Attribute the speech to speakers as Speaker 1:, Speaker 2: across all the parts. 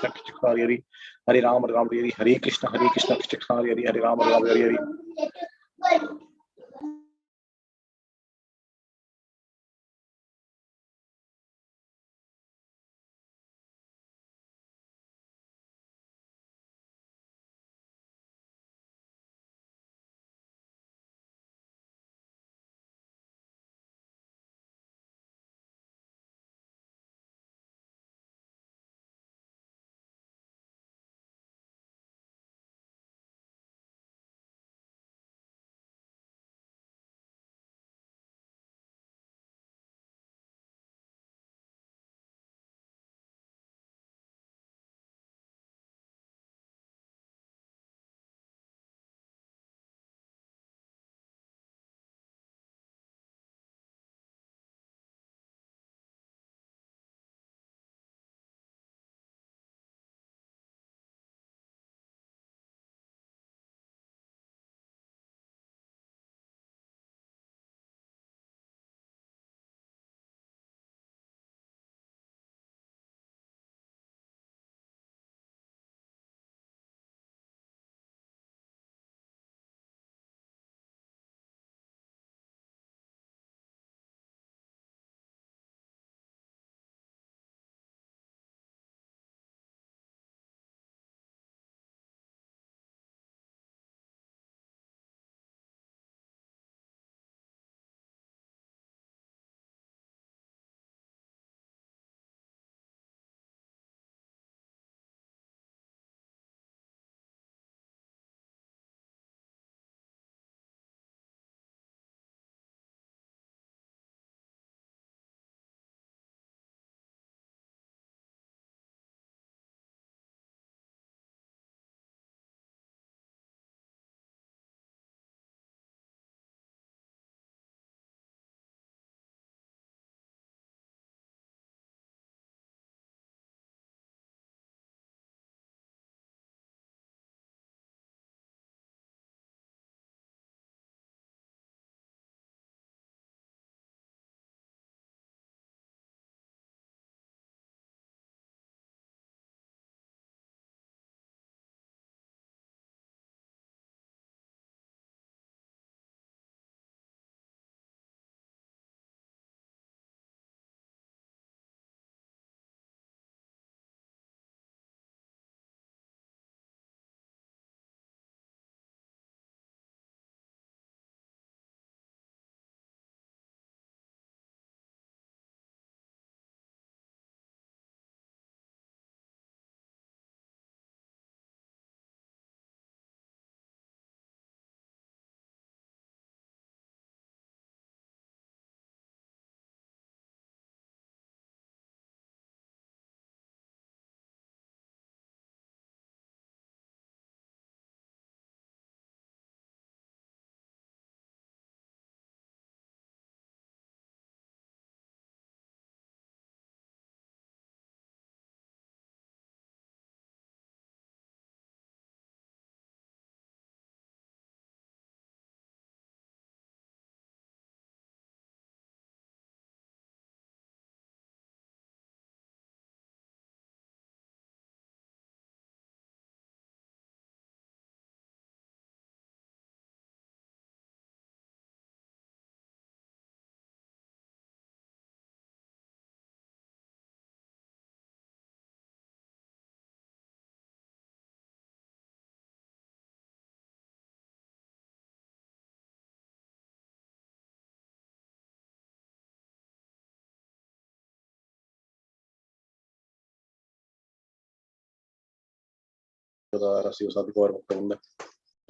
Speaker 1: Krishna Krishna Hare Hare Hare Ram Hare Hare Krishna Krishna Hare Hare Hare Ram Hare Hare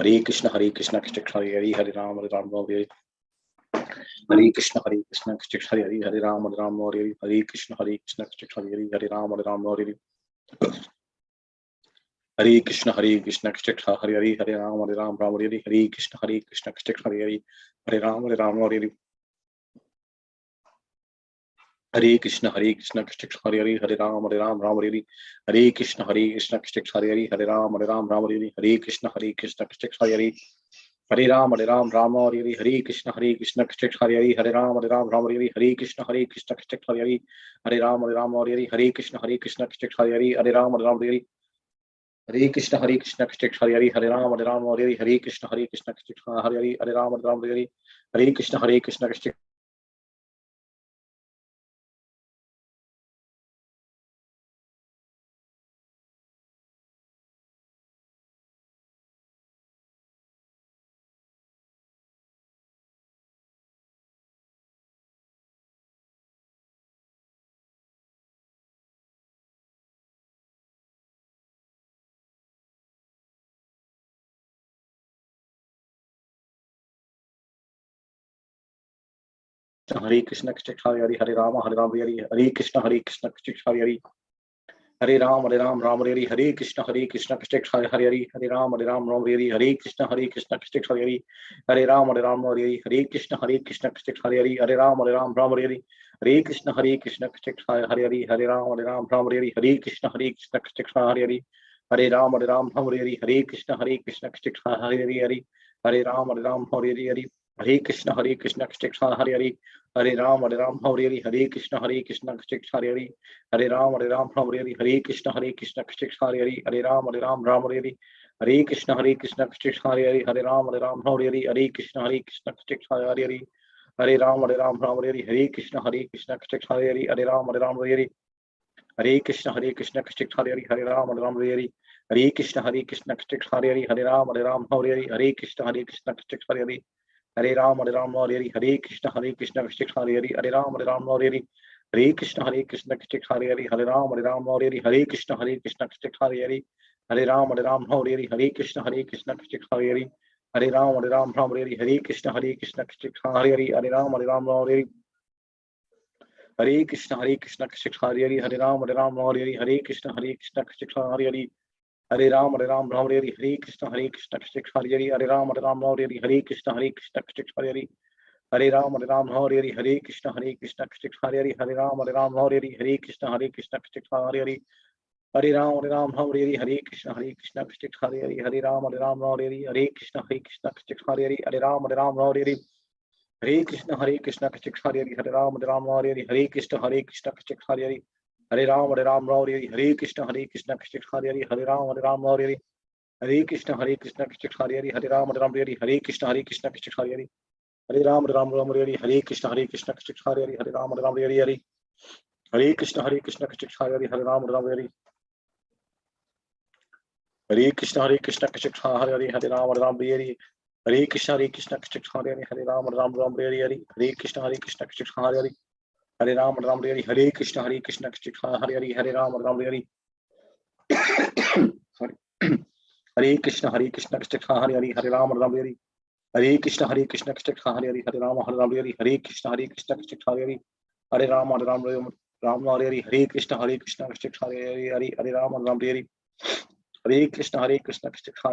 Speaker 1: Hare Krishna Krishna Krishna Hare Hare Hare Ram Hare Hare Hare Krishna Krishna Krishna Hare Hare Hare Ram Hare Hare Krishna Krishna Krishna Hare Hare Hare Ram Hare Hare Hare Krishna Krishna Krishna Hare Hare Hare Ram Hare Hare Hare Krishna Krishna Krishna Hare Hare Hare Ram Hare Hare Hare Krishna Krishna Krishna Hare Hare Hare Ram Hare Hare Hare Krishna Krishna Krishna Hare Hare Hare Ram Hare Hare Hare Krishna Krishna Hare Hare Hare Ram, Ram Hare Hare, Hare Krishna Krishna Hare Hare, Hare Ram, Ram Hare Hare, Hare Krishna Krishna Hare Hare, Hare Ram, Ram Hare Hare, Hare Krishna Krishna Hare Hare, Hare Ram, Ram Hare Hare, Hare Krishna Krishna Hare Hare, Hare Ram, Ram Hare Hare, Hare Krishna Krishna Hare Hare, Hare Ram, Ram Hare Hare, Hare Krishna Krishna Hare Krishna Hare Hare, Hare Ram, Ram Hare Hare, Hare Krishna Hare Hare, Hare Ram, Ram Hare Hare, Hare Krishna Hare Hare, Hare Ram, Ram Hare Hare, Hare Krishna Hare Hare, Hare Ram, Ram Hare Hare, Hare Krishna Hare Hare, Hare Ram, Ram Hare Hare, Hare Krishna Hare Hare, Hare Ram, Ram Hare Hare, Hare Krishna Hare Hare, Hare Ram, Ram Hare Hare, Hare Krishna Hare Hare, Hare Ram, Ram Hare Hare, Hare Krishna Hare Hare, Hare Ram, Ram Hare Hare, Hare Krishna Hare Hare, Hare Ram, Ram Hare Hare, Hare Krishna Hare Hare, Hare Ram, Ram Hare Hare, Hare Krishna Hare Hare, Hare Ram, Ram Hare Hare, Hare Krishna Hare Hare, Hare Ram, Ram Hare Hare, Hare Krishna Hare Hare, Hare Ram, Ram Hare Hare, Hare Krishna Hare Hare, Hare Ram, Ram Hare Hare, Hare Krishna Hare Hare, Hare Ram, Ram Hare Hare, Hare Krishna Hare Hare, Hare Ram, Ram Hare Hare, Hare Krishna Hare Hare, Hare Ram, Ram Hare Hare, Hare Krishna Hare Hare, Hare Ram, Ram Hare Hare, Hare Krishna Hare Hare, Hare Ram, Ram Hare Hare, Hare Krishna Hare Hare, Hare Ram, Ram Hare Hare, Hare Krishna Hare Hare, Hare Ram, Ram Hare Hare, Hare Krishna Hare Hare, Hare Ram, Ram Hare Hare, Hare Krishna Hare Hare, Hare Ram, Ram Hare Hare, Hare Krishna Hare Hare, Hare Ram, Ram Hare Hare, Hare Krishna Hare Hare, Hare Ram, Ram Hare Hare, Hare Krishna Hare Hare, Hare Ram, Ram Hare Hare, Hare Krishna Hare Hare, Hare Ram, Ram Hare Hare, Hare Krishna Hare Hare, Hare Ram, Ram Hare Hare, Hare Krishna Hare Hare, Hare Ram, Ram Hare Hare, Hare Krishna Hare Hare, Hare Ram, Ram Hare Hare, Hare Krishna Hare Hare, Hare Ram, Ram Hare Hare, Hare Krishna Hare Hare, Hare Ram, Ram Hare Hare, Hare Krishna Hare Hare, Hare Ram, Ram Hare Hare, Hare Krishna Hare Hare, Hare Ram, Ram Hare Hare, Hare Krishna Hare Hare, Hare Ram, Ram Hare Hare, Hare Krishna Hare Hare, Hare Ram, Ram Hare Hare, Hare Krishna Hare Hare, Hare Ram, Ram Hare Hare, Hare Krishna Hare Hare, Hare Ram, Ram Hare Hare, Hare Krishna Hare Hare, Hare Ram, Ram Hare Hare, Hare Krishna Hare Hare, Hare Ram, Ram Hare Hare, sorry, Hare Krishna Hare Hare, Hare Ram, Ram Hare Hare, Hare Krishna Hare Hare, Hare Ram, Ram Hare Hare, Hare Krishna Hare Hare, Hare Ram, Ram Hare Hare, Hare Krishna Hare Hare, Hare Ram, Ram Hare Hare, Hare Krishna Hare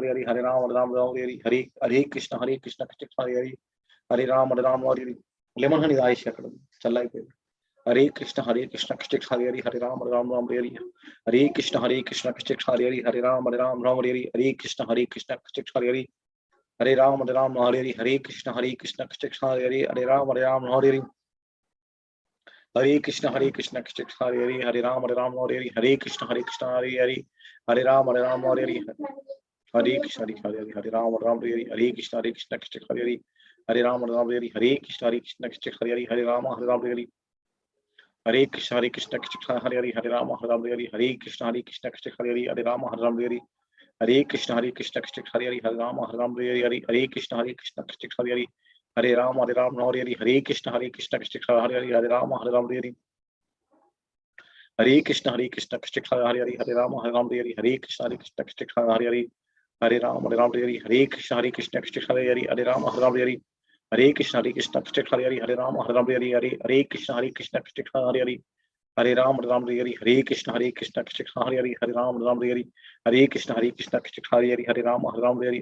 Speaker 1: Hare, Hare Ram, Ram Hare Hare, Hare Krishna Hare Hare, Hare Ram, Ram Hare Hare, lemon honey ice yakadam challai pe, Hare Krishna Hare Hare, Hare Ram, Ram Hare Hare, Hare Krishna Hare Hare, Hare Ram, Ram Hare Hare, Hare Krishna Hare Hare, Hare Ram, Ram Hare Hare, Hare Krishna Hare Hare, Hare Ram, Ram Hare Hare, Hare Krishna Hare Hare, Ram, Ram Hare Hare, Hare Krishna Hare Hare, Hare Ram, Ram Hare Hare, Hare Krishna Hare Hare, Hare Ram, Ram Hare Hare, Hare Krishna Hare Hare, Hare Ram, Ram Hare Hare, Hare Krishna Hare Hare, Hare Ram, Ram Hare Hare, Hare Krishna Hare Hare, Hare Ram, Ram Hare Hare, Hare Krishna Hare Hare, Hare Ram, Ram Hare Hare, Hare Krishna Hare Hare, Hare Ram, Ram Hare Hare, Hare Krishna Hare Hare, Hare Ram, Ram Hare Hare, Hare Krishna Hare Hare, Hare Ram, Ram Hare Hare, Hare Krishna Hare Hare, Hare Ram, Ram Hare Hare, Hare Krishna Hare Hare, Hare Ram, Ram Hare Hare, Hare Krishna Hare Hare, Hare Ram, Ram Hare Hare, Hare Krishna Hare Hare, Hare Ram, Ram Hare Hare, Hare Krishna Hare Hare, Hare Ram, Ram Hare Hare, Hare Krishna Hare Hare, Hare Ram, Ram Hare Hare, Hare Krishna Hare Hare, Hare Ram, Ram Hare Hare,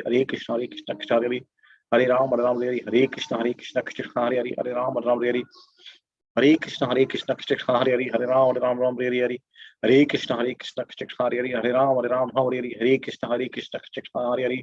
Speaker 1: Hare Krishna Hare Hare, Hare Ram, Ram Hare Hare, Hare Krishna Hare Hare, Hare Ram, Ram Hare Hare, Hare Krishna Hare Hare, Hare Ram, Ram Hare Hare, Hare Krishna Hare Hare, Hare Ram, Ram Hare Hare, Hare Krishna Hare Hare,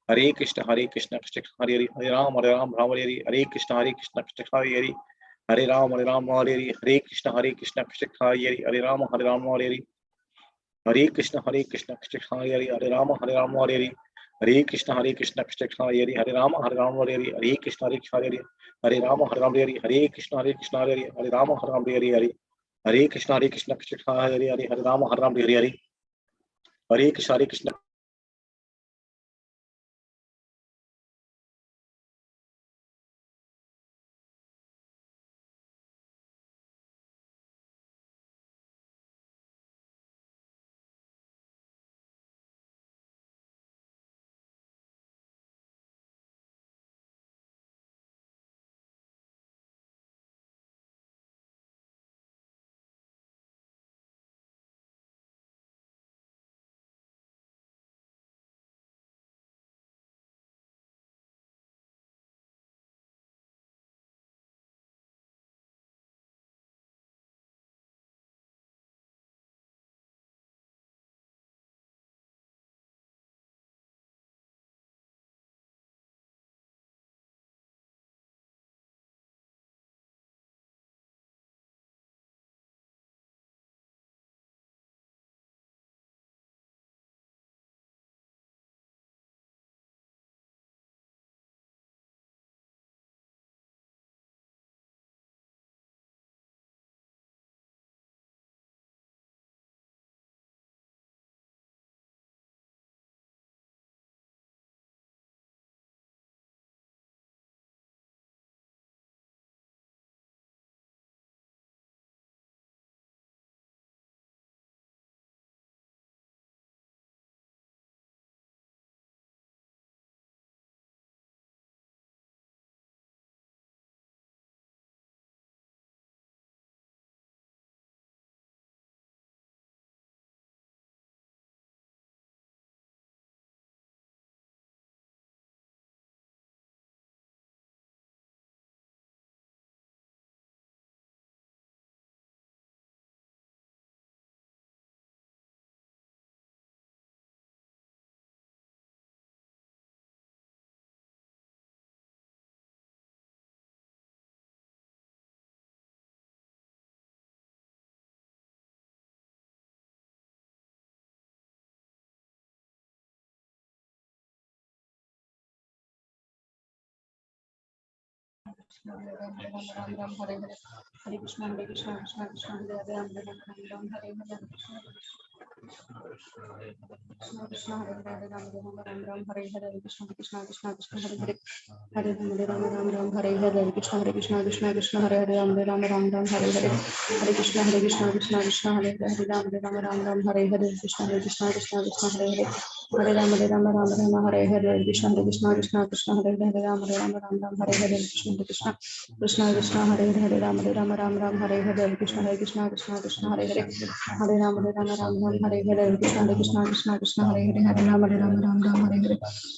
Speaker 1: हरे कृष्ण कृष्ण हरे हरे हरे राम राम हरे हरे कृष्ण कृष्ण हरे हरे हरे राम हरे हरे कृष्ण कृष्ण हरे हरे राम हरे हरे कृष्ण कृष्ण हरे हरे राम हरे हरे कृष्ण कृष्ण हरे हरे राम हरे हरे कृष्ण हरे राम हरे कृष्ण हरे राम हरे कृष्ण कृष्ण हरे राम हरे Krishna
Speaker 2: Hare Ram Ram Hare Hare Hare Krishna Krishna Krishna Hare Hare Ram Ram Hare Hare Krishna Krishna Hare Hare Ram Ram Hare Hare Krishna Krishna Krishna Hare Hare Hare Ram Hare Hare Krishna Krishna Krishna Hare Hare Ram Ram Hare Hare Hare Krishna Krishna Krishna Hare Hare Ram Hare Hare Krishna Krishna Krishna Hare Hare Hare Ram Hare Hare Krishna Krishna Krishna Hare Hare Ram Hare Hare Krishna Krishna Hare Hare Ram Hare Hare Krishna Krishna Hare Hare Hare Ram Hare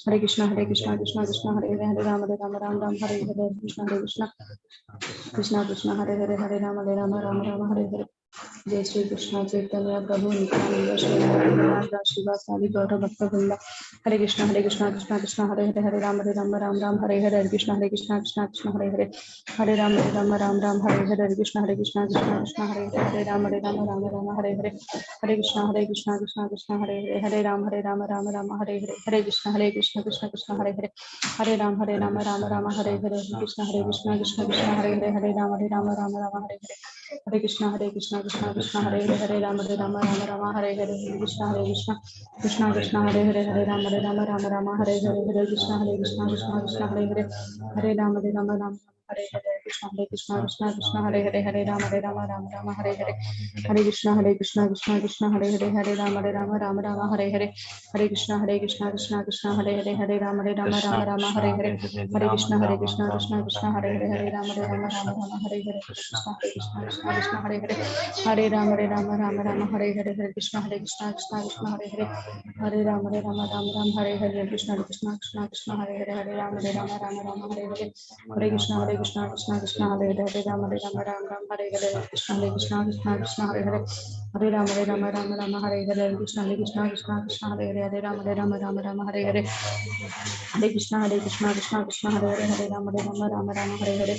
Speaker 2: Hare Krishna Hare Hare Ram Hare Hare Hare Krishna Krishna Hare Hare Ram Hare Hare Krishna Hare Ram Hare Hare जय श्री कृष्ण चैतन्य प्रभु नित्यानंद श्री अद्वैत शिवासादि गौर भक्त वृंदा हरे कृष्ण कृष्ण कृष्ण हरे हरे हरे राम हरे हरे हरे कृष्ण कृष्ण हरे हरे हरे राम हरे हरे हरे कृष्ण कृष्ण हरे हरे राम हरे हरे हरे कृष्ण कृष्ण हरे हरे हरे राम हरे हरे हरे कृष्ण कृष्ण हरे हरे हरे राम हरे हरे कृष्ण हरे हरे हरे राम हरे हरे हरे कृष्ण कृष्ण हरे हरे राम हरे हरे कृष्ण कृष्ण हरे हरे राम हरे हरे कृष्ण हरे हरे राम हरे हरे कृष्ण हरे हरे राम हरे हरे हरे कृष्ण हरे राम हरे हरे हरे कृष्ण कृष्ण हरे राम हरे हरे हरे कृष्ण हरे Ram Hare Hare Krishna Hare Hare Ram Hare Hare Hare Krishna Krishna Hare Hare Ram Hare Hare Krishna Krishna Hare Hare Hare Ram Hare Hare Hare Krishna Krishna Krishna Krishna Hare Hare Hare Rama Ram Ram Hare Hare Krishna Krishna Krishna Krishna Hare Hare Hare Rama Hare Hare Krishna Krishna Krishna Krishna Hare Hare Hare Rama Hare Hare Hare Krishna Krishna Krishna Hare Hare Hare Rama Hare Hare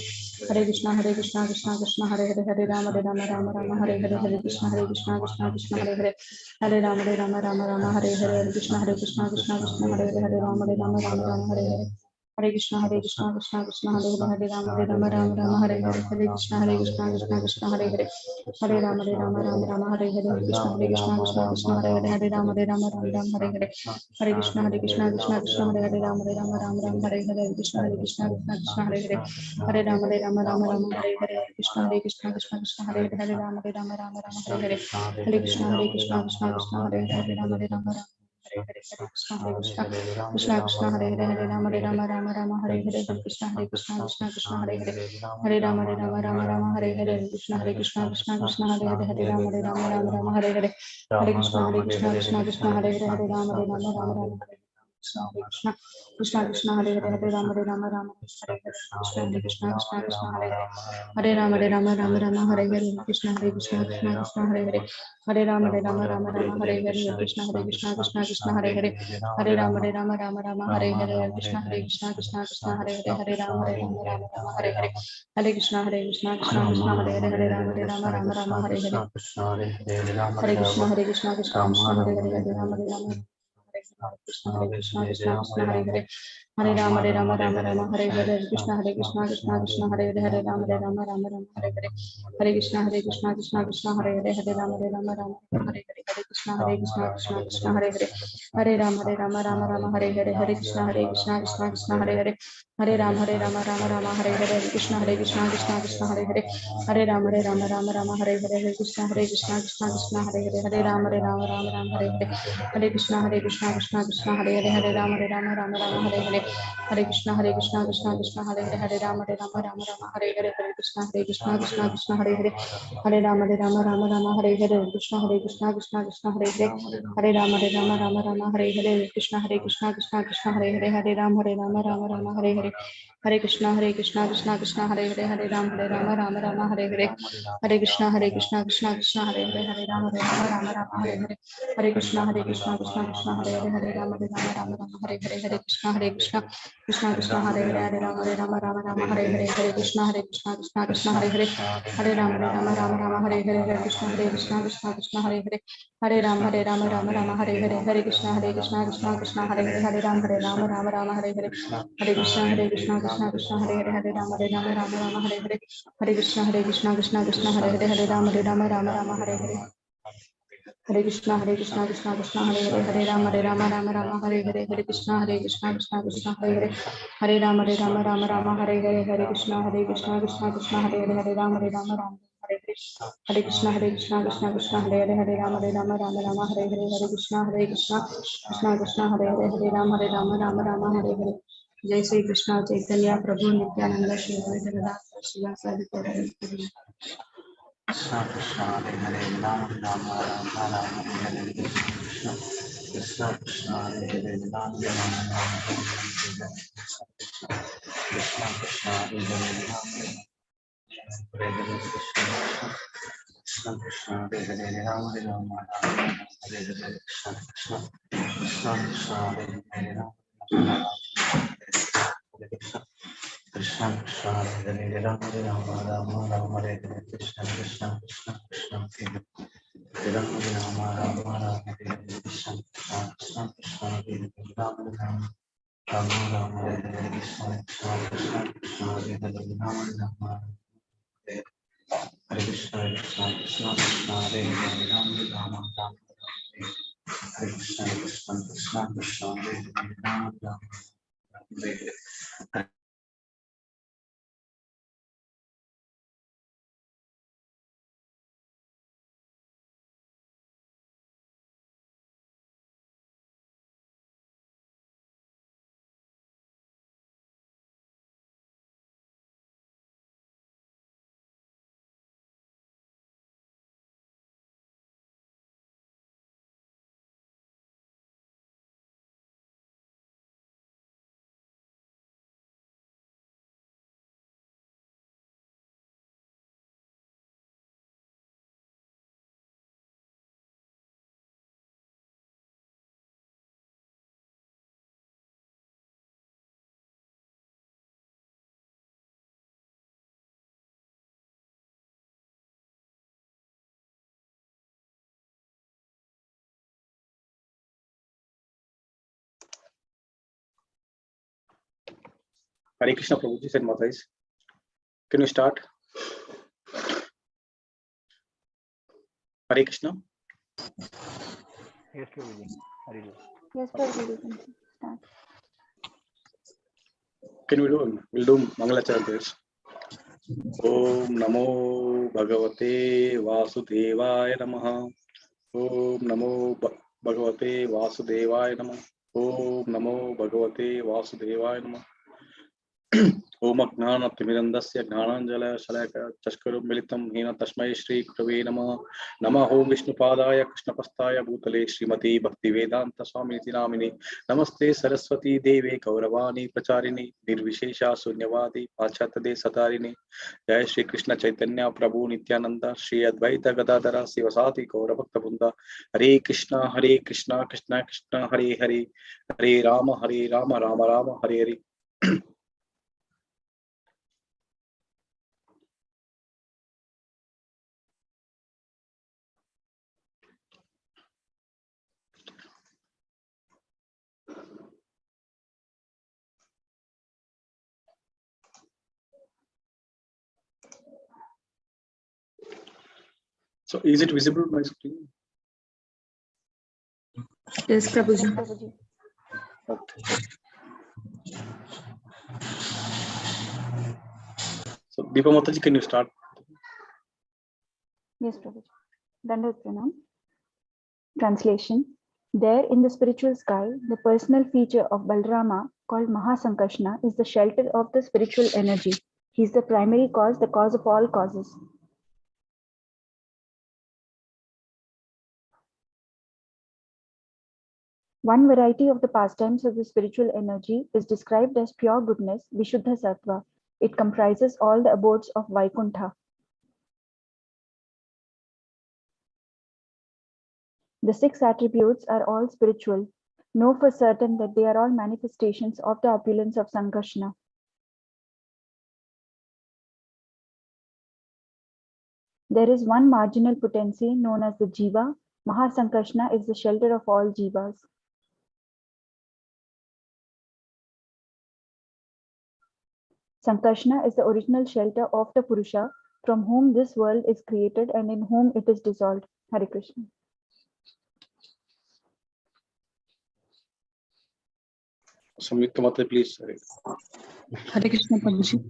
Speaker 2: Hare Krishna Krishna Krishna Hare Hare Hare Rama Hare Hare Hare Krishna Krishna Krishna Hare Hare Hare Rama Hare Hare Hare Krishna Krishna Krishna Hare Hare Hare Rama Hare Hare Hare Krishna Krishna Krishna Hare Hare Rama Hare Hare Hare Krishna Krishna Hare Hare Hare Rama Hare Hare Krishna Krishna Hare Hare Ram Hare Hare Hare Krishna Krishna Hare Hare Ram Hare Hare Krishna Krishna Hare Hare Hare Rama Hare Hare Krishna Krishna Hare Hare Ram Hare Hare Hare Krishna Krishna Hare Hare Ram Hare Hare Hare Krishna Hare Hare Ram Hare Hare Krishna Krishna Hare Hare Hare Rama Hare Hare Krishna Krishna Hare Hare Ram Hare Hare Hare Krishna Hare Hare Ram Hare Krishna Hare Hare Ram Hare Hare Krishna Hare Hare Ram Hare Hare Krishna Krishna Hare Hare Hare Rama Hare Hare Krishna Krishna Hare Hare Hare Rama Hare Hare Krishna Krishna Hare Hare Hare Rama Hare Hare Hare Krishna Krishna Hare Hare Rama Hare Hare Hare Krishna Hare Hare Rama Krishna Hare Hare Hare Rama Hare Hare Krishna Krishna Hare Hare Rama Hare Hare Hare Krishna Krishna Hare Hare Rama Hare Hare Hare Krishna Krishna Hare Hare Hare Rama Hare Hare Hare Krishna Krishna Hare Hare Hare Rama Hare Hare Krishna Krishna Hare Hare Hare Rama Hare Hare Hare Krishna Krishna Hare Hare Hare Rama Hare Hare Hare Krishna Krishna Hare Hare Rama Hare Hare Hare Krishna Krishna Hare Hare Rama Hare Hare Hare Krishna Krishna Hare Hare Hare Rama Hare Hare Krishna Krishna Hare Hare Hare Rama Hare Hare Krishna Krishna Hare Hare Hare Rama Hare Hare Hare Krishna Krishna Hare Hare Hare Rama Hare Hare Hare Krishna Krishna Hare Hare Hare Rama Hare Hare Hare Krishna Krishna Hare Hare Rama Hare Hare Hare Krishna Hare Hare Hare Rama Hare Hare Hare Krishna Krishna Hare Hare Hare Rama Hare Hare Hare Krishna Hare Hare Hare Rama Hare Hare Hare Krishna Krishna Hare Hare Hare Rama Hare Hare Hare Krishna Krishna Hare Hare Hare Rama Hare Hare Hare Krishna Krishna Hare Hare Hare Rama Hare Hare Hare Krishna Hare Hare Hare Rama Hare Hare Hare Krishna Hare Hare Hare Rama Hare Hare Hare Krishna Hare Hare Hare Rama Hare Hare Hare Krishna Hare Hare Rama Hare Hare Hare Krishna Hare Hare Rama Hare Hare जय श्री कृष्णा चैतन्य प्रभु Nityanand Shri Advaita Gadadhar श्रीवासादि गौरभक्तवृंद
Speaker 3: Krishna Hare Hare Rama Rama Rama Rama Hare Hare Krishna Krishna Hare Hare Rama Rama Rama Hare Hare Krishna Krishna Hare Hare Rama Hare Hare Krishna Krishna Hare Hare Rama Rama Rama Hare Hare Krishna Krishna Hare Hare Rama Rama Hare Krishna Krishna Krishna Hare Hare Rama Rama Rama Rama Hare Hare Krishna Krishna Krishna Krishna Hare Hare Rama Rama Rama Rama Hare Hare Krishna Krishna Krishna Hare Hare Rama Rama Rama Rama Hare Hare Krishna Krishna Krishna Hare Hare Rama Rama Hare Hare Krishna Krishna Krishna Krishna Hare Hare Rama Rama Rama Hare Krishna Krishna Krishna Krishna Hare Hare Rama Rama Hare Hare
Speaker 1: Hare Krishna Prabhuji said Matais. Can you start? Hare Krishna.
Speaker 3: Yes, Prabhuji. Hare
Speaker 2: Yes, Prabhuji, we can start.
Speaker 1: Can we do? We'll do Mangalacharya prayers. Om Namo Bhagavate Vasudevaya Namaha. Om Namo Bhagavate Vasudevaya Namaha. Om Namo Bhagavate Vasudevaya Namaha. Om Ajnana-timirandasya Jnananjala Shalakaya Chaskaram Militam Hena Tasmai Shri Gurave Namaha. Namaho Vishnupadaya Krishnapastaya Bhutale Srimati Bhaktivedanta Swamiti Namini. Namaste Saraswati Deve Gauravani Pracharini Nirvishesha Sunyavadi Pachatade Satarini. Jai Shri Krishna Chaitanya Prabhu Nityananda Shri Advaita Gadadara Sivasati Gauravakta Bunda. Hare Krishna Krishna Krishna Hare Hare Hare Rama Rama Rama Hare Hare. So is it visible on my screen?
Speaker 2: Yes, Prabhuji.
Speaker 1: Okay. So Deepa Mataji, can you start?
Speaker 2: Yes, Prabhuji. Dandavat Pranam. Translation. There in the spiritual sky, the personal feature of Balrama, called Mahasankarshana, is the shelter of the spiritual energy. He is the primary cause, the cause of all causes. One variety of the pastimes of the spiritual energy is described as pure goodness, Vishuddha Sattva. It comprises all the abodes of Vaikuntha. The 6 attributes are all spiritual. Know for certain that they are all manifestations of the opulence of Sankarshana. There is one marginal potency known as the Jiva. Mahasankarshana is the shelter of all Jivas. Sankarshana is the original shelter of the Purusha, from whom this world is created and in whom it is dissolved. Hare Krishna.
Speaker 1: Samyukta Mataji, please.
Speaker 4: Hare Krishna Prabhuji.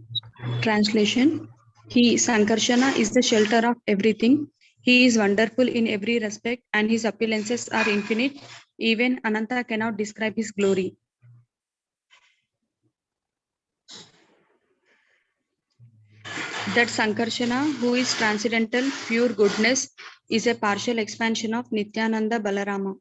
Speaker 4: Translation. He, Sankarshana, is the shelter of everything. He is wonderful in every respect and his opulences are infinite. Even Ananta cannot describe his glory. That Sankarshana, who is transcendental, pure goodness, is a partial expansion of Nityananda Balarama.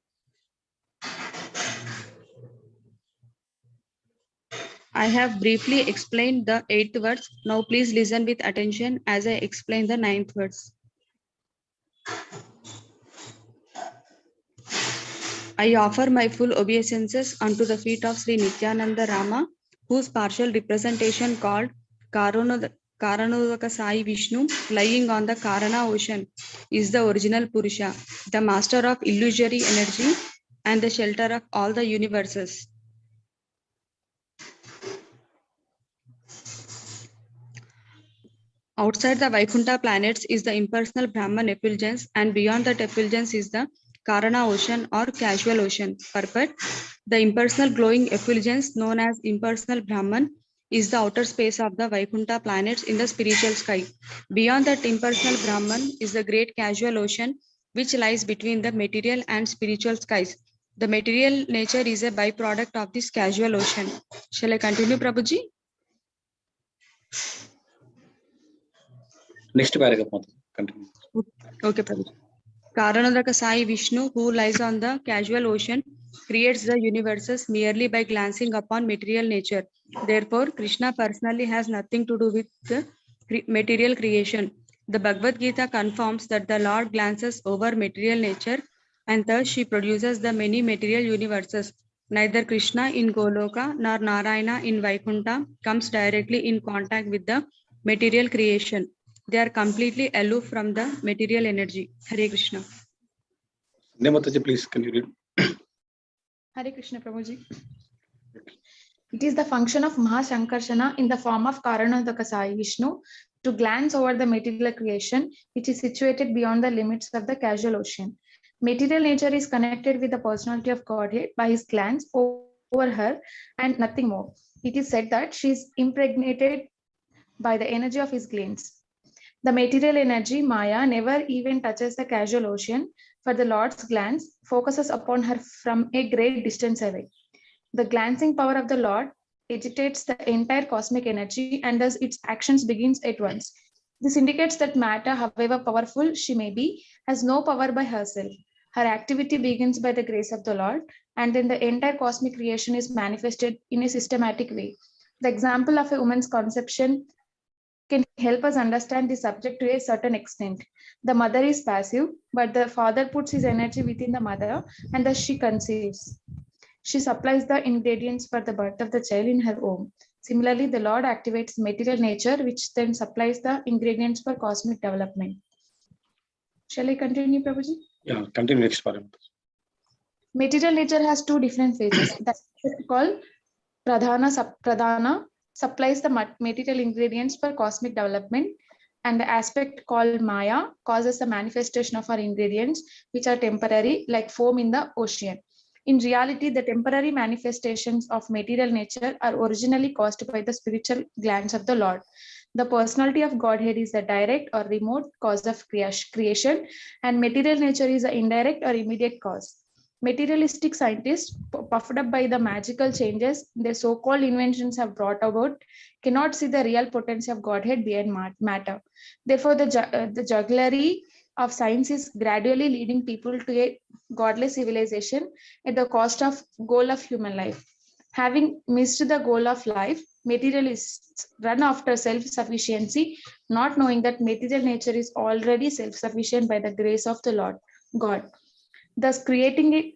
Speaker 4: I have briefly explained the 8th verse. Now please listen with attention as I explain the 9th verse. I offer my full obeisances unto the feet of Sri Nityananda Rama, whose partial representation called Karanodaka Sai Vishnu, lying on the Karana ocean, is the original Purusha, the master of illusory energy and the shelter of all the universes. Outside the Vaikuntha planets is the impersonal Brahman effulgence, and beyond that effulgence is the Karana ocean or casual ocean. Purport. The impersonal glowing effulgence known as impersonal Brahman is the outer space of the Vaikuntha planets in the spiritual sky. Beyond that impersonal Brahman is the great casual ocean which lies between the material and spiritual skies. The material nature is a byproduct of this casual ocean. Shall I continue, Prabhuji?
Speaker 1: Next paragraph, Mataji. Continue.
Speaker 4: Okay, Prabhuji. Karanodaka Sai Vishnu, who lies on the casual ocean, creates the universes merely by glancing upon material nature. Therefore, Krishna personally has nothing to do with the material creation. The Bhagavad Gita confirms that the Lord glances over material nature and thus she produces the many material universes. Neither Krishna in Goloka nor Narayana in Vaikuntha comes directly in contact with the material creation. They are completely aloof from the material energy. Hare Krishna.
Speaker 1: Mataji, please, can you read?
Speaker 4: Hare Krishna, Prabhuji.
Speaker 2: It is the function of Mahashankarshana in the form of Karanodaka Sai Vishnu to glance over the material creation, which is situated beyond the limits of the causal ocean. Material nature is connected with the personality of Godhead by his glance over her and nothing more. It is said that she is impregnated by the energy of his glance. The material energy, Maya, never even touches the causal ocean, for the Lord's glance focuses upon her from a great distance away. The glancing power of the Lord agitates the entire cosmic energy, and thus its actions begins at once. This indicates that matter, however powerful she may be, has no power by herself. Her activity begins by the grace of the Lord, and then the entire cosmic creation is manifested in a systematic way. The example of a woman's conception can help us understand the subject to a certain extent. The mother is passive, but the father puts his energy within the mother, and thus she conceives. She supplies the ingredients for the birth of the child in her womb. Similarly, the Lord activates material nature, which then supplies the ingredients for cosmic development. Shall I continue, Prabhuji?
Speaker 1: Yeah, continue next part.
Speaker 2: Material nature has two different phases. The aspect called Pradhana supplies the material ingredients for cosmic development, and the aspect called Maya causes the manifestation of our ingredients, which are temporary, like foam in the ocean. In reality, the temporary manifestations of material nature are originally caused by the spiritual glance of the Lord. The personality of Godhead is the direct or remote cause of creation, and material nature is the indirect or immediate cause. Materialistic scientists, puffed up by the magical changes their so-called inventions have brought about, cannot see the real potential of Godhead beyond matter. Therefore, the jugglery of science is gradually leading people to a godless civilization at the cost of goal of human life. Having missed the goal of life, materialists run after self-sufficiency, not knowing that material nature is already self-sufficient by the grace of the Lord God, thus creating a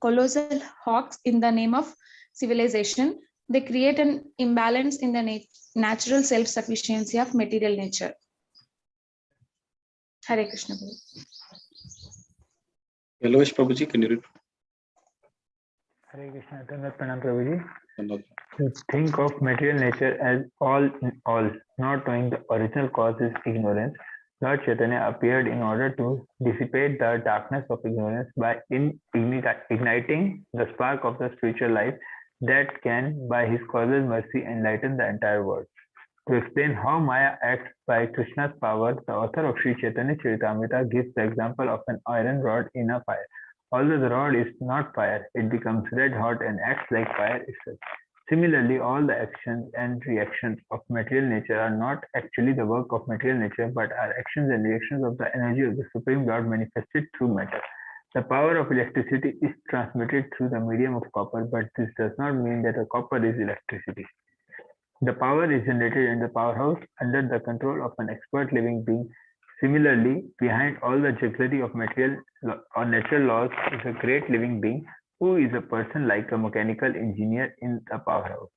Speaker 2: colossal hawks in the name of civilization. They create an imbalance in the natural self-sufficiency of material nature. Hare Krishna.
Speaker 1: Lois Prabhuji, can you read?
Speaker 3: Hare Krishna, Pranam Prabhuji.
Speaker 1: Another.
Speaker 3: To think of material nature as all in all, not knowing the original cause is ignorance. Lord Chaitanya appeared in order to dissipate the darkness of ignorance by igniting the spark of the spiritual life that can, by his causal mercy, enlighten the entire world. To explain how Maya acts by Krishna's power, the author of Sri Chaitanya Charitamrita gives the example of an iron rod in a fire. Although the rod is not fire, it becomes red hot and acts like fire itself. Similarly, all the actions and reactions of material nature are not actually the work of material nature, but are actions and reactions of the energy of the Supreme Lord manifested through matter. The power of electricity is transmitted through the medium of copper, but this does not mean that the copper is electricity. The power is generated in the powerhouse under the control of an expert living being. Similarly, behind all the jugglery of material or natural laws is a great living being who is a person like a mechanical engineer in the powerhouse.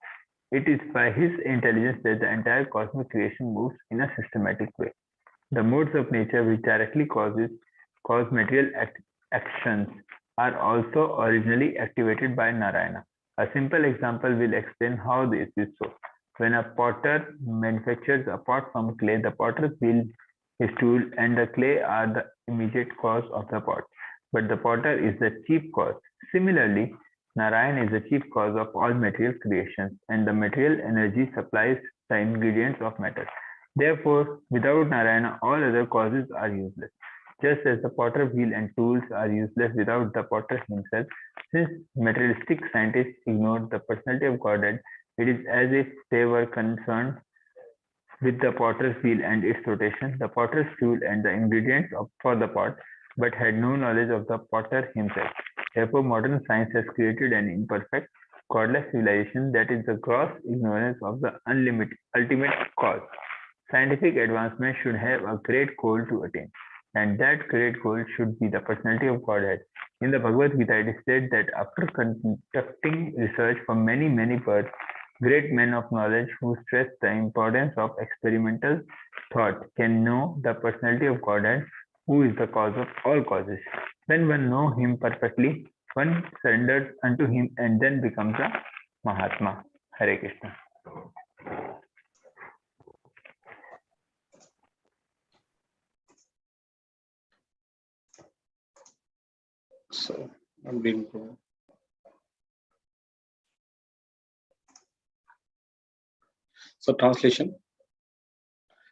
Speaker 3: It is by his intelligence that the entire cosmic creation moves in a systematic way. The modes of nature which directly cause material actions are also originally activated by Narayana. A simple example will explain how this is so. When a potter manufactures a pot from clay, the potter's wheel, his tool, and the clay are the immediate cause of the pot, but the potter is the chief cause. Similarly, Narayan is the chief cause of all material creations, and the material energy supplies the ingredients of matter. Therefore, without Narayana, all other causes are useless. Just as the potter wheel and tools are useless without the potter himself, since materialistic scientists ignored the personality of Godhead, it is as if they were concerned with the potter's wheel and its rotation, the potter's tool and the ingredients for the pot, but had no knowledge of the potter himself. Therefore, modern science has created an imperfect, godless civilization that is the gross ignorance of the ultimate cause. Scientific advancement should have a great goal to attain, and that great goal should be the personality of Godhead. In the Bhagavad Gita, it is said that after conducting research for many births, great men of knowledge who stress the importance of experimental thought can know the personality of Godhead, who is the cause of all causes. When one knows him perfectly, one surrenders unto him and then becomes a Mahatma. Hare Krishna.
Speaker 1: So I'm being pro. So translation: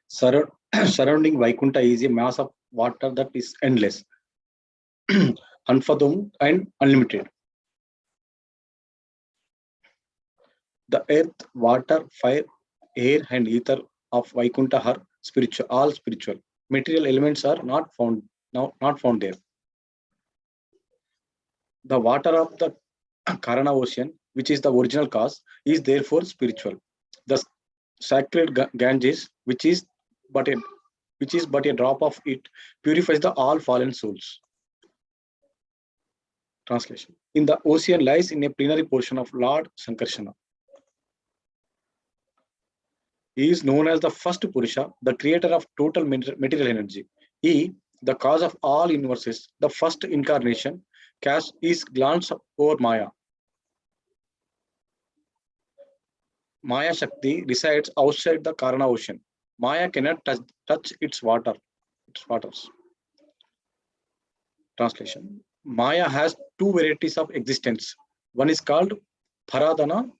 Speaker 1: surrounding Vaikunta is a mass of water that is endless, unfathomable, and unlimited. The earth, water, fire, air, and ether of Vaikunta are spiritual, all spiritual. Material elements are not found there. The water of the Karana ocean, which is the original cause, is therefore spiritual. The sacred Ganges, which is but a drop of it, purifies the all fallen souls. Translation: in the ocean lies in a plenary portion of Lord Sankarsana. He is known as the first Purusha, the creator of total material energy. He, the cause of all universes, the first incarnation, casts his glance over Maya. Maya Shakti resides outside the Karana ocean. Maya cannot touch its waters. Translation: Maya has two varieties of existence. One is called Pradhana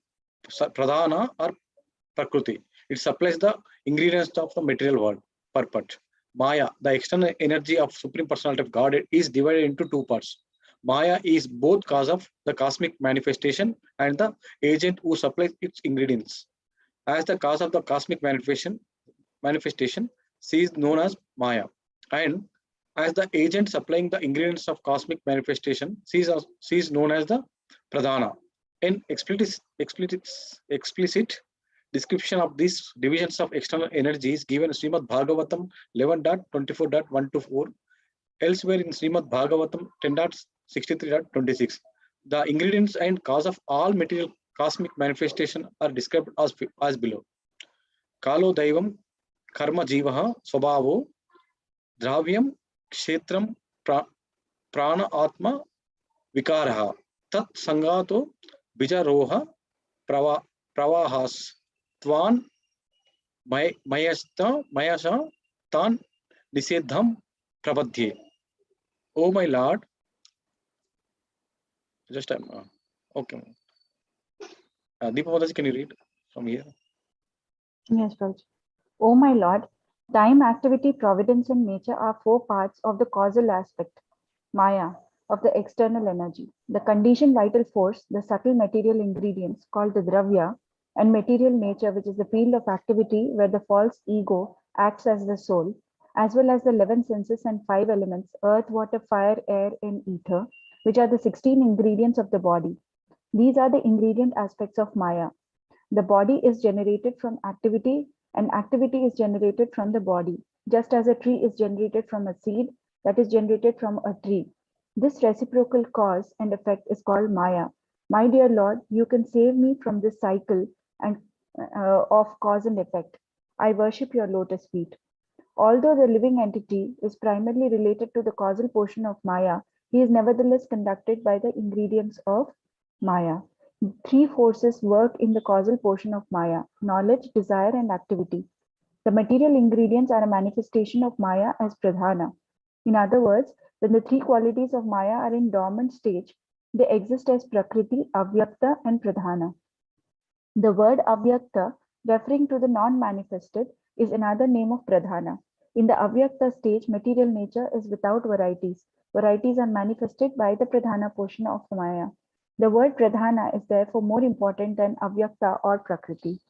Speaker 1: or Prakriti. It supplies the ingredients of the material world. Purport: Maya, the external energy of Supreme Personality of God, is divided into two parts. Maya is both cause of the cosmic manifestation and the agent who supplies its ingredients. As the cause of the cosmic manifestation, she is known as Maya, and as the agent supplying the ingredients of cosmic manifestation, she is known as the Pradhana. An explicit description of these divisions of external energy is given in Srimad Bhagavatam 11.24.1-4. Elsewhere in Srimad Bhagavatam 10.63.26. The ingredients and cause of all material cosmic manifestation are described as below. Kalo Daivam Karma Jivaha Swabhavo Dravyam Kshetram Prana Atma Vikaraha Tat Sangato Bijaroha Pravahas Twan Mayasha Tan Nisedham Prabadhye. Oh my Lord, just okay. Deepa Mataji, can you read from here?
Speaker 5: Yes, Raj. O my Lord, time, activity, providence, and nature are four parts of the causal aspect, Maya, of the external energy. The conditioned vital force, the subtle material ingredients called the Dravya, and material nature, which is the field of activity where the false ego acts as the soul, as well as the 11 senses and 5 elements, earth, water, fire, air, and ether, which are the 16 ingredients of the body. These are the ingredient aspects of Maya. The body is generated from activity, and activity is generated from the body, just as a tree is generated from a seed that is generated from a tree. This reciprocal cause and effect is called Maya. My dear Lord, you can save me from this cycle and of cause and effect. I worship your lotus feet. Although the living entity is primarily related to the causal portion of Maya, he is nevertheless conducted by the ingredients of Maya. Three forces work in the causal portion of Maya: knowledge, desire, and activity. The material ingredients are a manifestation of Maya as Pradhana. In other words, when the three qualities of Maya are in dormant stage, they exist as Prakriti, Avyakta, and Pradhana. The word Avyakta, referring to the non-manifested, is another name of Pradhana. In the Avyakta stage, material nature is without varieties. Varieties are manifested by the Pradhana portion of Maya. The word Pradhana is therefore more important than Avyakta or Prakriti.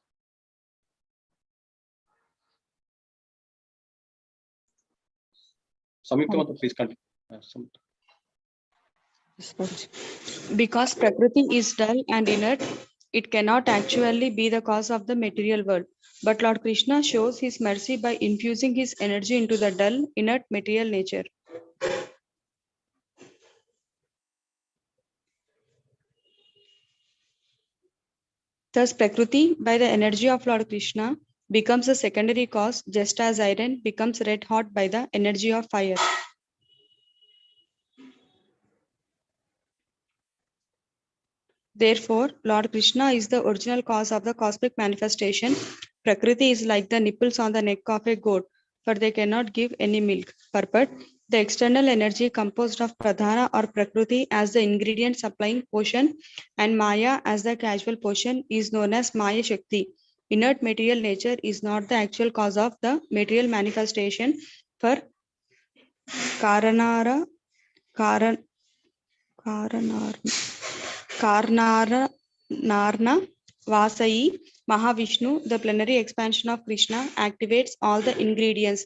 Speaker 1: Samyukta, please continue.
Speaker 4: Because Prakriti is dull and inert, it cannot actually be the cause of the material world. But Lord Krishna shows his mercy by infusing his energy into the dull, inert material nature. Thus, Prakriti, by the energy of Lord Krishna, becomes a secondary cause, just as iron becomes red hot by the energy of fire. Therefore, Lord Krishna is the original cause of the cosmic manifestation. Prakriti is like the nipples on the neck of a goat, for they cannot give any milk. Purport: the external energy composed of Pradhana or Prakriti as the ingredient supplying portion and Maya as the causal portion is known as Maya Shakti. Inert material nature is not the actual cause of the material manifestation. For Karanara, Karan, Karnara Narna Vasai Mahavishnu, the plenary expansion of Krishna, activates all the ingredients.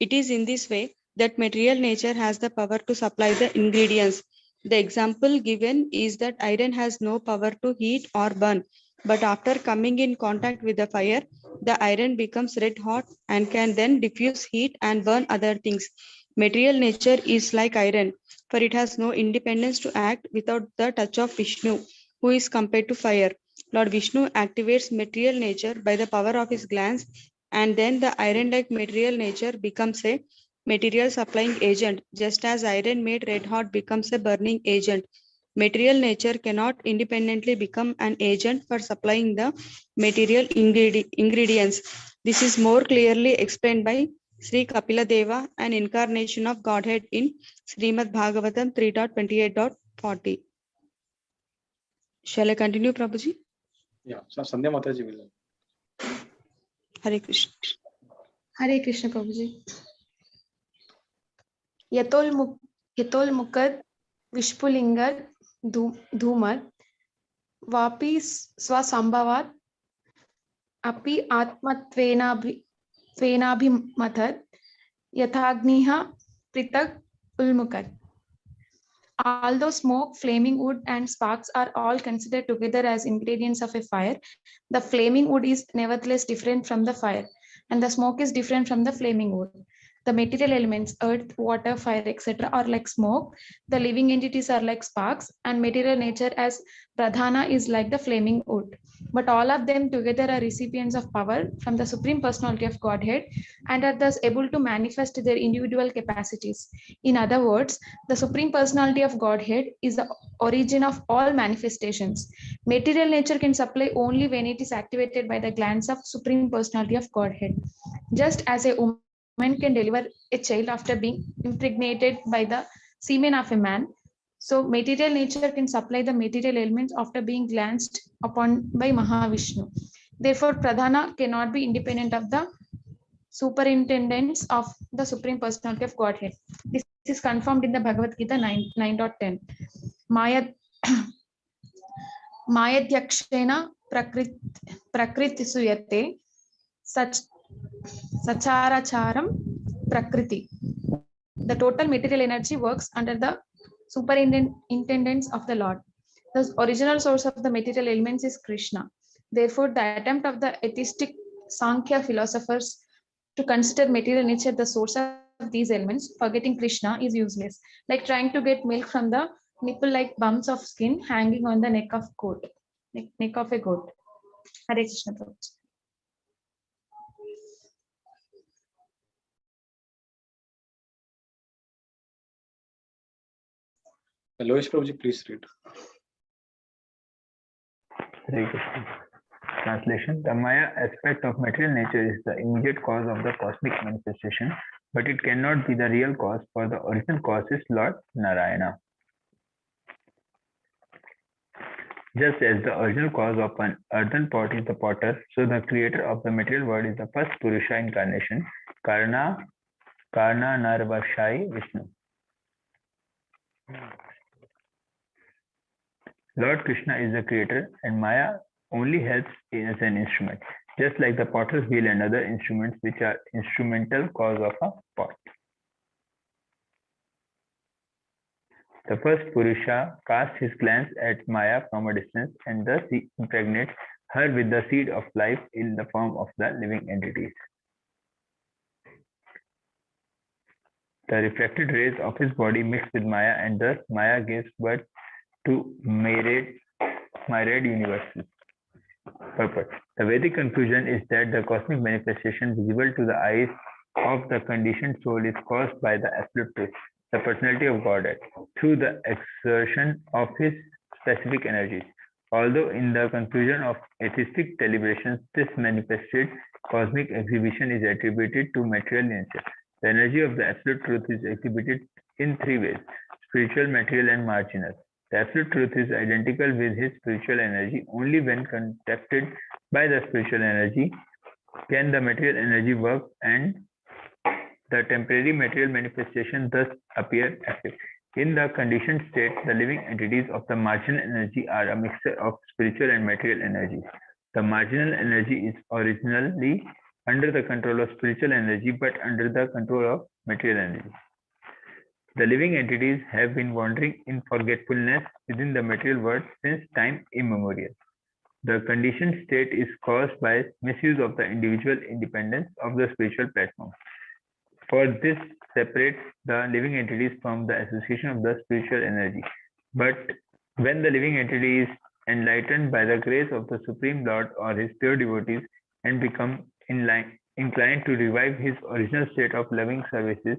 Speaker 4: It is in this way that material nature has the power to supply the ingredients. The example given is that iron has no power to heat or burn, but after coming in contact with the fire, the iron becomes red hot and can then diffuse heat and burn other things. Material nature is like iron, for it has no independence to act without the touch of Vishnu, who is compared to fire. Lord Vishnu activates material nature by the power of his glance, and then the iron-like material nature becomes a material supplying agent, just as iron made red hot becomes a burning agent. Material nature cannot independently become an agent for supplying the material ingredients. This is more clearly explained by Sri Kapila Deva, an incarnation of Godhead in Srimad Bhagavatam 3.28.40. Shall I continue, Prabhuji?
Speaker 1: Yeah, so Sandhya Mataji will.
Speaker 4: Hare Krishna.
Speaker 2: Hare Krishna Prabhuji. Yatol Mukad Vishpulingad Dhumar Vapi Swasambhavat Api Atmatvenabhimatad Yathagniha Pritak Ulmukad. Although smoke, flaming wood, and sparks are all considered together as ingredients of a fire, the flaming wood is nevertheless different from the fire, and the smoke is different from the flaming wood. The material elements, earth, water, fire, etc., are like smoke. The living entities are like sparks, and material nature as Pradhana is like the flaming wood. But all of them together are recipients of power from the Supreme Personality of Godhead and are thus able to manifest their individual capacities. In other words, the Supreme Personality of Godhead is the origin of all manifestations. Material nature can supply only when it is activated by the glands of Supreme Personality of Godhead. Just as a woman can deliver a child after being impregnated by the semen of a man, so material nature can supply the material elements after being glanced upon by Mahavishnu. Therefore, Pradhana cannot be independent of the superintendents of the Supreme Personality of Godhead. This is confirmed in the Bhagavad Gita 9.10. Mayadhyakshena prakritisuyate sacharacharam prakriti. The total material energy works under the superintendence of the Lord. The original source of the material elements is Krishna. Therefore, the attempt of the atheistic Sankhya philosophers to consider material nature the source of these elements, forgetting Krishna, is useless. Like trying to get milk from the nipple-like bumps of skin hanging on the neck of a goat. Hare Krishna.
Speaker 1: Lois Prabhuji, please read.
Speaker 3: Hare Krishna. Translation: the Maya aspect of material nature is the immediate cause of the cosmic manifestation, but it cannot be the real cause, for the original cause is Lord Narayana. Just as the original cause of an earthen pot is the potter, so the creator of the material world is the first Purusha incarnation, Karna Narvashai Vishnu. Lord Krishna is the creator, and Maya only helps as an instrument, just like the potter's wheel and other instruments which are instrumental cause of a pot. The first Purusha casts his glance at Maya from a distance and thus he impregnates her with the seed of life in the form of the living entities. The reflected rays of his body mix with Maya, and thus Maya gives birth to myriad universes. Purport: the Vedic conclusion is that the cosmic manifestation visible to the eyes of the conditioned soul is caused by the absolute truth, the personality of Godhead, through the exertion of his specific energies. Although in the conclusion of atheistic deliberations, this manifested cosmic exhibition is attributed to material nature. The energy of the absolute truth is exhibited in three ways: spiritual, material, and marginal. The absolute truth is identical with his spiritual energy. Only when contacted by the spiritual energy can the material energy work, and the temporary material manifestation thus appear active. In the conditioned state, the living entities of the marginal energy are a mixture of spiritual and material energies. The marginal energy is originally under the control of spiritual energy, but under the control of material energy. The living entities have been wandering in forgetfulness within the material world since time immemorial. The conditioned state is caused by misuse of the individual independence of the spiritual platform. For this separates the living entities from the association of the spiritual energy. But when the living entity is enlightened by the grace of the Supreme Lord or his pure devotees and become inclined to revive his original state of loving services,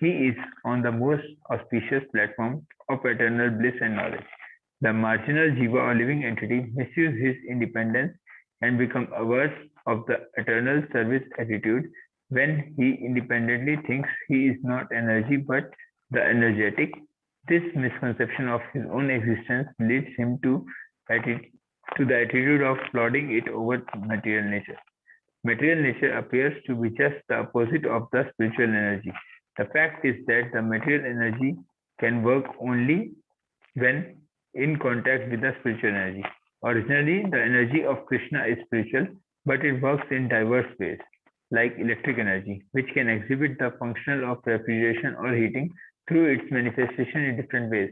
Speaker 3: he is on the most auspicious platform of eternal bliss and knowledge. The marginal jiva or living entity misuses his independence and becomes averse of the eternal service attitude when he independently thinks he is not energy but the energetic. This misconception of his own existence leads him to the attitude of lauding it over material nature. Material nature appears to be just the opposite of the spiritual energy. The fact is that the material energy can work only when in contact with the spiritual energy. Originally, the energy of Krishna is spiritual, but it works in diverse ways, like electric energy, which can exhibit the function of refrigeration or heating through its manifestation in different ways.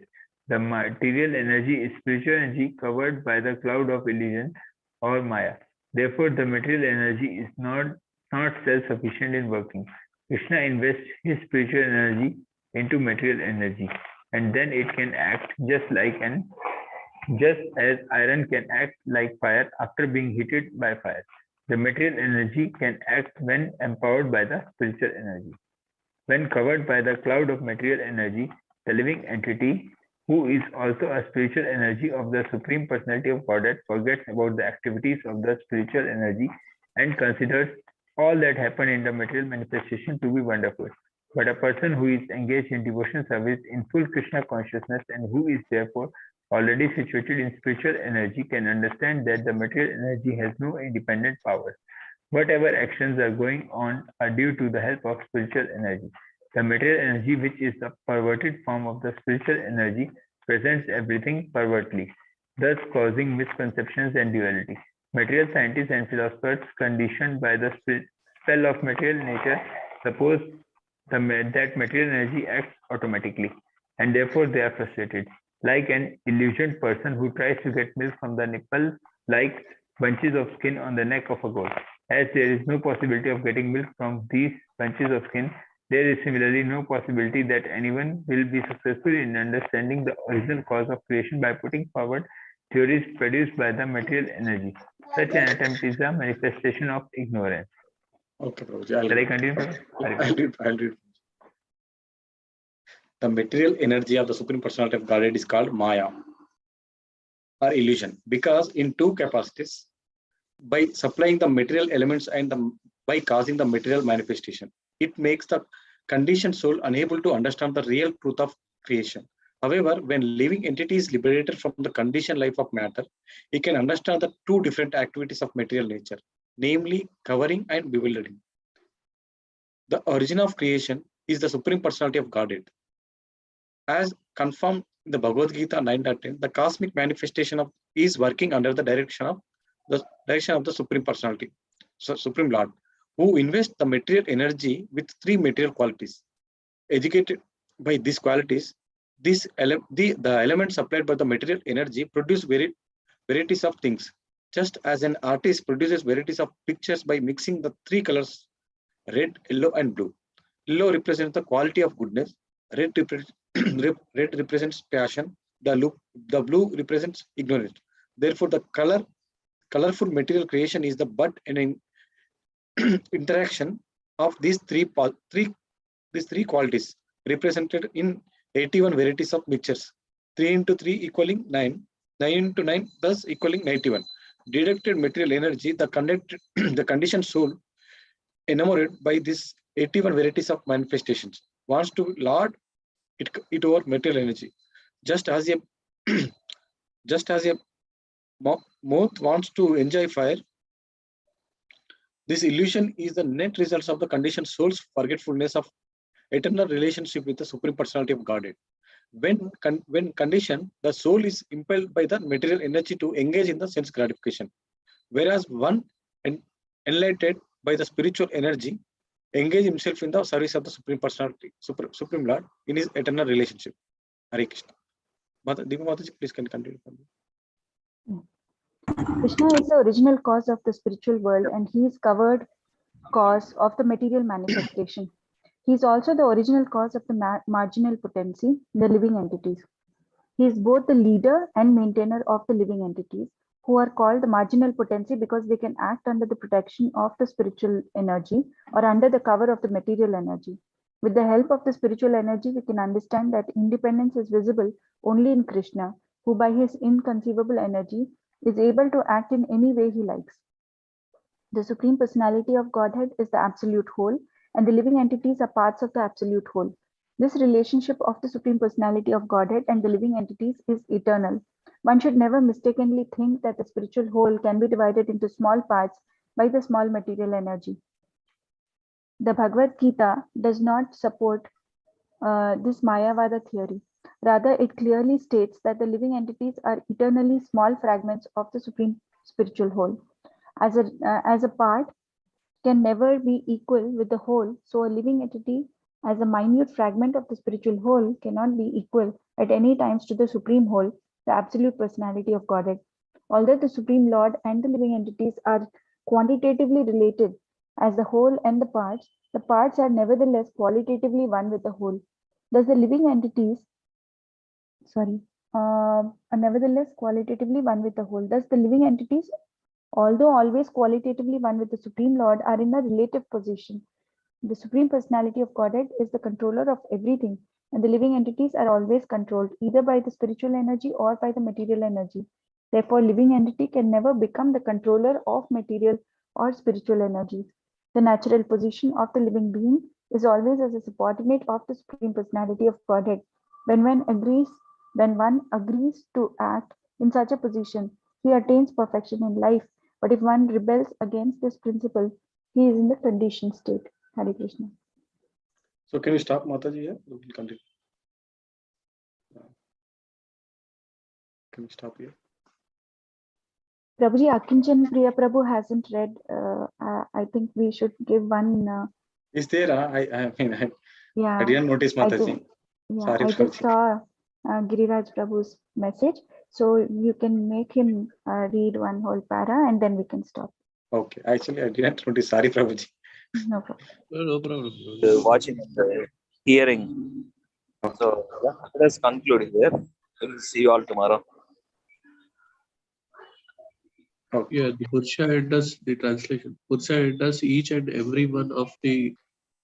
Speaker 3: The material energy is spiritual energy covered by the cloud of illusion or Maya. Therefore, the material energy is not self-sufficient in working. Krishna invests his spiritual energy into material energy, and then it can act just as iron can act like fire after being heated by fire. The material energy can act when empowered by the spiritual energy. When covered by the cloud of material energy, the living entity, who is also a spiritual energy of the Supreme Personality of Godhead, forgets about the activities of the spiritual energy and considers all that happened in the material manifestation to be wonderful. But a person who is engaged in devotion service in full Krishna consciousness and who is therefore already situated in spiritual energy can understand that the material energy has no independent powers. Whatever actions are going on are due to the help of spiritual energy. The material energy, which is a perverted form of the spiritual energy, presents everything pervertly, thus causing misconceptions and duality. Material scientists and philosophers, conditioned by the spell of material nature, suppose that material energy acts automatically, and therefore they are frustrated. Like an illusioned person who tries to get milk from the nipple, like bunches of skin on the neck of a goat. As there is no possibility of getting milk from these bunches of skin, there is similarly no possibility that anyone will be successful in understanding the original cause of creation by putting forward theories produced by the material energy. Such an attempt is a manifestation of ignorance.
Speaker 1: Okay, Prabhuji.
Speaker 3: Shall I continue?
Speaker 1: I'll read. The material energy of the Supreme Personality of Godhead is called Maya or illusion, because in two capacities, by supplying the material elements and by causing the material manifestation, it makes the conditioned soul unable to understand the real truth of creation. However, when living entity is liberated from the conditioned life of matter, it can understand the two different activities of material nature, namely covering and bewildering. The origin of creation is the Supreme Personality of Godhead. As confirmed in the Bhagavad Gita 9.10, the cosmic manifestation is working under the direction of the Supreme Personality, Supreme Lord, who invests the material energy with three material qualities. Educated by these qualities, the elements supplied by the material energy produce varieties of things, just as an artist produces varieties of pictures by mixing the three colors red, yellow, and blue. Yellow represents the quality of goodness, red represents passion, the blue represents ignorance. Therefore, the colorful material creation is the but and interaction of these three qualities represented in 81 varieties of mixtures. 3 into 3 equaling 9. 9 into 9 thus equaling 91. Directed material energy, the the conditioned soul enamored by these 81 varieties of manifestations wants to lord it over material energy, just as a just as a moth wants to enjoy fire. This illusion is the net result of the conditioned soul's forgetfulness of eternal relationship with the Supreme Personality of Godhead. When conditioned, the soul is impelled by the material energy to engage in the sense gratification, whereas one enlightened by the spiritual energy engage himself in the service of the Supreme Personality, Supreme Lord, in his eternal relationship. Hare Krishna. Deepa Mataji, please can continue.
Speaker 5: Krishna is the original cause of the spiritual world, and he is covered cause of the material manifestation. He is also the original cause of the marginal potency, the living entities. He is both the leader and maintainer of the living entities, who are called the marginal potency because they can act under the protection of the spiritual energy or under the cover of the material energy. With the help of the spiritual energy, we can understand that independence is visible only in Krishna, who by his inconceivable energy is able to act in any way he likes. The Supreme Personality of Godhead is the absolute whole, and the living entities are parts of the absolute whole. This relationship of the Supreme Personality of Godhead and the living entities is eternal. One should never mistakenly think that the spiritual whole can be divided into small parts by the small material energy. The Bhagavad Gita does not support this Mayavada theory. Rather, it clearly states that the living entities are eternally small fragments of the Supreme Spiritual Whole. As a part can never be equal with the whole, so a living entity as a minute fragment of the spiritual whole cannot be equal at any times to the Supreme Whole, the absolute personality of Godhead. Although the Supreme Lord and the living entities are quantitatively related as the whole and the parts are nevertheless qualitatively one with the whole. Thus the living entities, are nevertheless qualitatively one with the whole. Thus the living entities, although always qualitatively one with the Supreme Lord, are in a relative position. The Supreme Personality of Godhead is the controller of everything, and the living entities are always controlled either by the spiritual energy or by the material energy. Therefore, living entity can never become the controller of material or spiritual energies. The natural position of the living being is always as a subordinate of the Supreme Personality of Godhead. When one agrees to act in such a position, he attains perfection in life. But if one rebels against this principle, he is in the conditioned state. Hare Krishna.
Speaker 1: So can we stop Mataji here? We will continue. Can we stop here?
Speaker 5: Prabhuji, Akinchan Priya Prabhu hasn't read. I think we should give one.
Speaker 1: Is there? I mean,
Speaker 5: Yeah.
Speaker 1: I didn't notice Mataji.
Speaker 5: I just saw Giriraj Prabhu's message. So you can make him read one whole para and then we can stop.
Speaker 1: Okay. Actually, I didn't notice. Sorry, Prabhuji.
Speaker 5: No problem.
Speaker 3: No problem. Watching and hearing. So let us conclude here. We'll see you all tomorrow.
Speaker 1: Okay.
Speaker 6: Yeah, the Pursha enters the translation. Pursha enters each and every one of the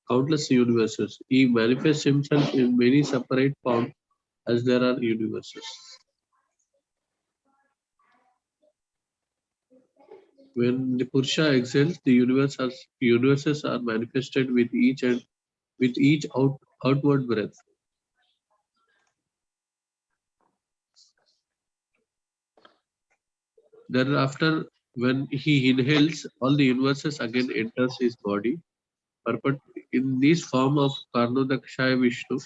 Speaker 6: countless universes. He manifests himself in many separate forms as there are universes. When the Pursha exhales, the universes are manifested with each outward breath. Thereafter, when he inhales, all the universes again enters his body. In this form of Karnodakshaya Vishnu,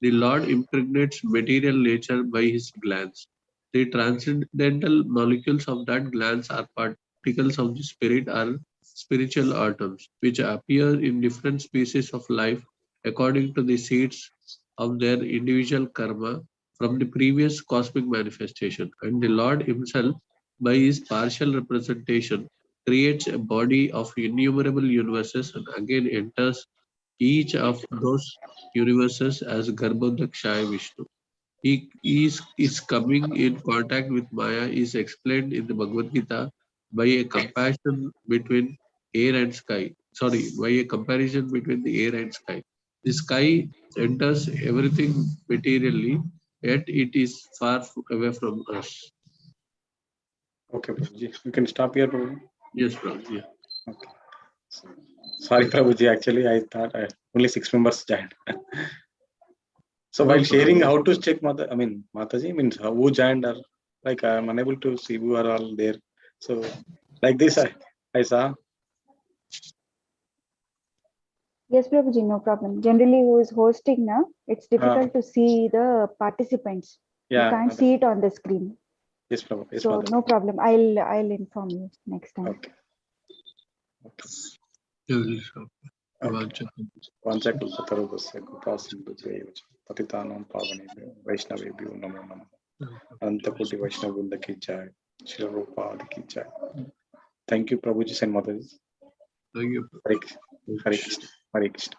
Speaker 6: the Lord impregnates material nature by his glance. The transcendental molecules of that glance are particles of the spirit or spiritual atoms, which appear in different species of life according to the seeds of their individual karma from the previous cosmic manifestation. And the Lord himself, by his partial representation, creates a body of innumerable universes and again enters each of those universes as Garbhodakshaya Vishnu. He is coming in contact with Maya is explained in the Bhagavad Gita by a comparison between air and sky. By a comparison between the air and sky. The sky enters everything materially, yet it is far away from us.
Speaker 1: Okay, Prabhuji. You can stop here, Prabhuji.
Speaker 6: Yes, Prabhuji. Yeah.
Speaker 1: Okay. Sorry, Prabhuji. Actually, I thought only 6 members joined. So
Speaker 6: No
Speaker 1: while
Speaker 6: problem.
Speaker 1: sharing how to check Mataji means who joined or like I am unable to see who are all there. So like this I saw.
Speaker 5: Yes, Prabhuji, no problem. Generally, who is hosting now, it's difficult to see the participants. You
Speaker 1: Yeah.
Speaker 5: can't see it on the screen.
Speaker 1: Yes, Prabhu. Yes,
Speaker 5: So
Speaker 1: Mataji.
Speaker 5: no problem. I'll inform you next time.
Speaker 1: Okay. Okay.
Speaker 6: Vacha.
Speaker 1: Vanchakulpatarubhasya Krupasindhubhyo Patitanam Pavanebhyo Vaishnavebhyo Namo Namo Antakoti Vaishnavunda ki jai Shri Prabhupada ki jai. Thank you, Prabhuji and Mataji.
Speaker 6: Thank you.
Speaker 1: Hare Krishna. Hare Krishna.